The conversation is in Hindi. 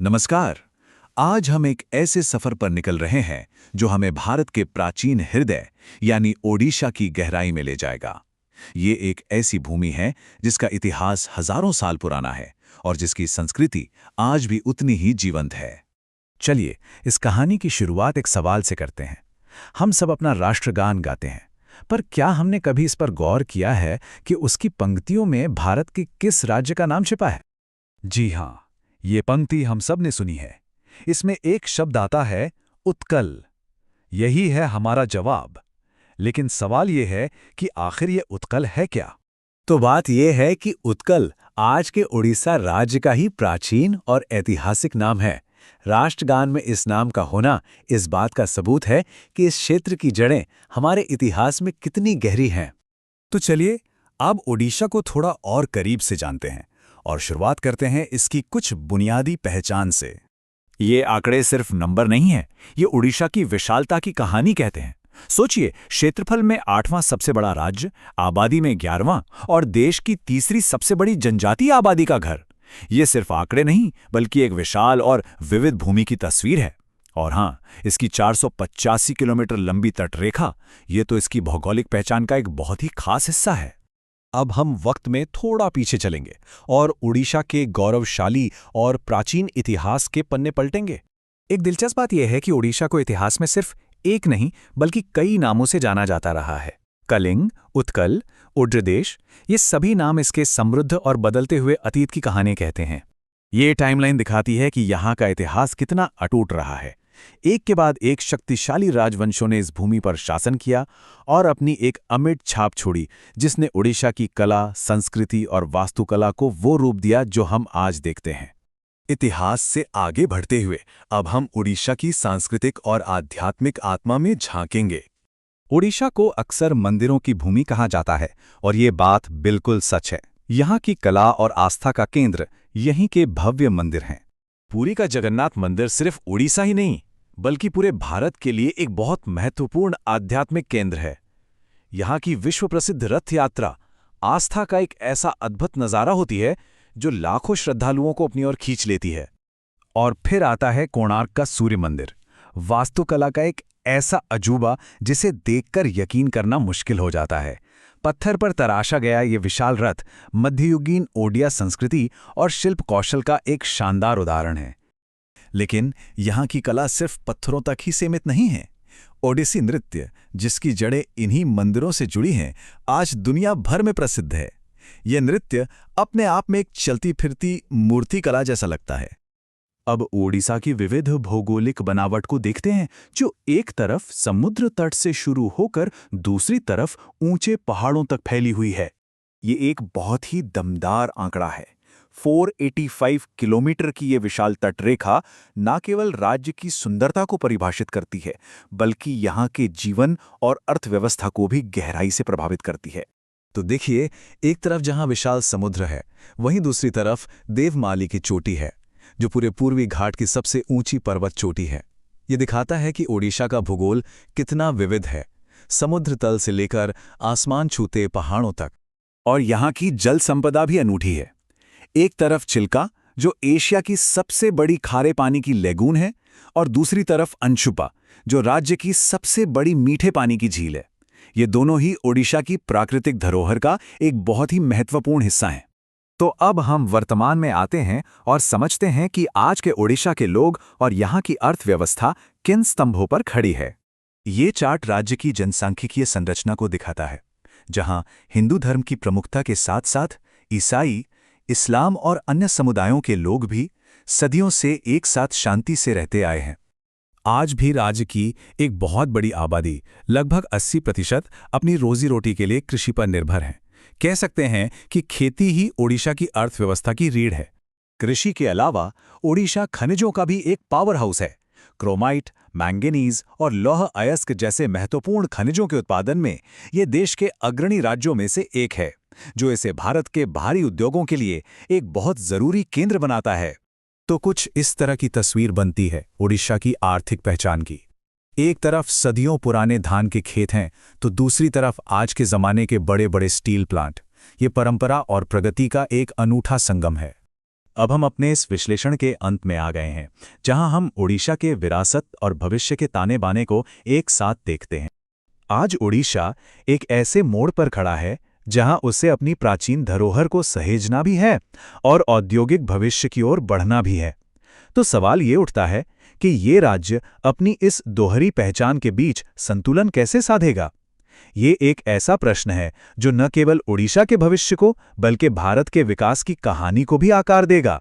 नमस्कार। आज हम एक ऐसे सफर पर निकल रहे हैं जो हमें भारत के प्राचीन हृदय यानी ओडिशा की गहराई में ले जाएगा। ये एक ऐसी भूमि है जिसका इतिहास हजारों साल पुराना है और जिसकी संस्कृति आज भी उतनी ही जीवंत है। चलिए इस कहानी की शुरुआत एक सवाल से करते हैं। हम सब अपना राष्ट्रगान गाते हैं, पर क्या हमने कभी इस पर गौर किया है कि उसकी पंक्तियों में भारत के किस राज्य का नाम छिपा है? जी हाँ, ये पंक्ति हम सब ने सुनी है। इसमें एक शब्द आता है उत्कल। यही है हमारा जवाब। लेकिन सवाल ये है कि आखिर ये उत्कल है क्या? तो बात यह है कि उत्कल आज के उड़ीसा राज्य का ही प्राचीन और ऐतिहासिक नाम है। राष्ट्रगान में इस नाम का होना इस बात का सबूत है कि इस क्षेत्र की जड़ें हमारे इतिहास में कितनी गहरी हैं। तो चलिए अब ओडिशा को थोड़ा और करीब से जानते हैं और शुरुआत करते हैं इसकी कुछ बुनियादी पहचान से। ये आंकड़े सिर्फ नंबर नहीं है, ये ओडिशा की विशालता की कहानी कहते हैं। सोचिए, क्षेत्रफल में 8वां सबसे बड़ा राज्य, आबादी में 11वां और देश की तीसरी सबसे बड़ी जनजातीय आबादी का घर। ये सिर्फ आंकड़े नहीं बल्कि एक विशाल और विविध भूमि की तस्वीर है। और हाँ, इसकी 485 किलोमीटर लंबी तटरेखा, ये तो इसकी भौगोलिक पहचान का एक बहुत ही खास हिस्सा है। अब हम वक्त में थोड़ा पीछे चलेंगे और ओडिशा के गौरवशाली और प्राचीन इतिहास के पन्ने पलटेंगे। एक दिलचस्प बात यह है कि ओडिशा को इतिहास में सिर्फ एक नहीं बल्कि कई नामों से जाना जाता रहा है। कलिंग, उत्कल, उड्रदेश, ये सभी नाम इसके समृद्ध और बदलते हुए अतीत की कहानी कहते हैं। ये टाइमलाइन दिखाती है कि यहाँ का इतिहास कितना अटूट रहा है। एक के बाद एक शक्तिशाली राजवंशों ने इस भूमि पर शासन किया और अपनी एक अमिट छाप छोड़ी, जिसने ओडिशा की कला, संस्कृति और वास्तुकला को वो रूप दिया जो हम आज देखते हैं। इतिहास से आगे बढ़ते हुए अब हम ओडिशा की सांस्कृतिक और आध्यात्मिक आत्मा में झांकेंगे। ओडिशा को अक्सर मंदिरों की भूमि कहा जाता है और ये बात बिल्कुल सच है। यहाँ की कला और आस्था का केंद्र यहीं के भव्य मंदिर हैं। पुरी का जगन्नाथ मंदिर सिर्फ ओडिशा ही नहीं बल्कि पूरे भारत के लिए एक बहुत महत्वपूर्ण आध्यात्मिक केंद्र है। यहाँ की विश्व प्रसिद्ध रथ यात्रा आस्था का एक ऐसा अद्भुत नज़ारा होती है जो लाखों श्रद्धालुओं को अपनी ओर खींच लेती है। और फिर आता है कोणार्क का सूर्य मंदिर, वास्तुकला का एक ऐसा अजूबा जिसे देखकर यकीन करना मुश्किल हो जाता है। पत्थर पर तराशा गया ये विशाल रथ मध्ययुगीन ओडिया संस्कृति और शिल्प कौशल का एक शानदार उदाहरण है। लेकिन यहाँ की कला सिर्फ पत्थरों तक ही सीमित नहीं है। ओडिसी नृत्य, जिसकी जड़ें इन्हीं मंदिरों से जुड़ी हैं, आज दुनिया भर में प्रसिद्ध है। यह नृत्य अपने आप में एक चलती फिरती मूर्ति कला जैसा लगता है। अब ओडिशा की विविध भौगोलिक बनावट को देखते हैं, जो एक तरफ समुद्र तट से शुरू होकर दूसरी तरफ ऊंचे पहाड़ों तक फैली हुई है। ये एक बहुत ही दमदार आंकड़ा है। 485 किलोमीटर की ये विशाल तटरेखा न केवल राज्य की सुंदरता को परिभाषित करती है बल्कि यहाँ के जीवन और अर्थव्यवस्था को भी गहराई से प्रभावित करती है। तो देखिए, एक तरफ जहाँ विशाल समुद्र है, वहीं दूसरी तरफ देवमाली की चोटी है, जो पूरे पूर्वी घाट की सबसे ऊंची पर्वत चोटी है। ये दिखाता है कि ओडिशा का भूगोल कितना विविध है, समुद्र तल से लेकर आसमान छूते पहाड़ों तक। और यहाँ की जल संपदा भी अनूठी है। एक तरफ चिल्का, जो एशिया की सबसे बड़ी खारे पानी की लेगून है, और दूसरी तरफ अंशुपा, जो राज्य की सबसे बड़ी मीठे पानी की झील है। ये दोनों ही ओडिशा की प्राकृतिक धरोहर का एक बहुत ही महत्वपूर्ण हिस्सा हैं। तो अब हम वर्तमान में आते हैं और समझते हैं कि आज के ओडिशा के लोग और यहाँ की अर्थव्यवस्था किन स्तंभों पर खड़ी है। ये चार्ट राज्य की जनसांख्यिकीय संरचना को दिखाता है, जहाँ हिंदू धर्म की प्रमुखता के साथ साथ ईसाई, इस्लाम और अन्य समुदायों के लोग भी सदियों से एक साथ शांति से रहते आए हैं। आज भी राज्य की एक बहुत बड़ी आबादी, लगभग 80%, अपनी रोजी रोटी के लिए कृषि पर निर्भर है। कह सकते हैं कि खेती ही ओडिशा की अर्थव्यवस्था की रीढ़ है। कृषि के अलावा ओडिशा खनिजों का भी एक पावर हाउस है। क्रोमाइट, मैंगनीज और लौह अयस्क जैसे महत्वपूर्ण खनिजों के उत्पादन में ये देश के अग्रणी राज्यों में से एक है, जो इसे भारत के भारी उद्योगों के लिए एक बहुत जरूरी केंद्र बनाता है। तो कुछ इस तरह की तस्वीर बनती है ओडिशा की आर्थिक पहचान की। एक तरफ सदियों पुराने धान के खेत हैं, तो दूसरी तरफ आज के ज़माने के बड़े बड़े स्टील प्लांट। ये परंपरा और प्रगति का एक अनूठा संगम है। अब हम अपने इस विश्लेषण के अंत में आ गए हैं, जहां हम ओडिशा के विरासत और भविष्य के ताने बाने को एक साथ देखते हैं। आज ओडिशा एक ऐसे मोड़ पर खड़ा है जहां उसे अपनी प्राचीन धरोहर को सहेजना भी है और औद्योगिक भविष्य की ओर बढ़ना भी है। तो सवाल ये उठता है कि ये राज्य अपनी इस दोहरी पहचान के बीच संतुलन कैसे साधेगा? ये एक ऐसा प्रश्न है जो न केवल ओडिशा के भविष्य को बल्कि भारत के विकास की कहानी को भी आकार देगा।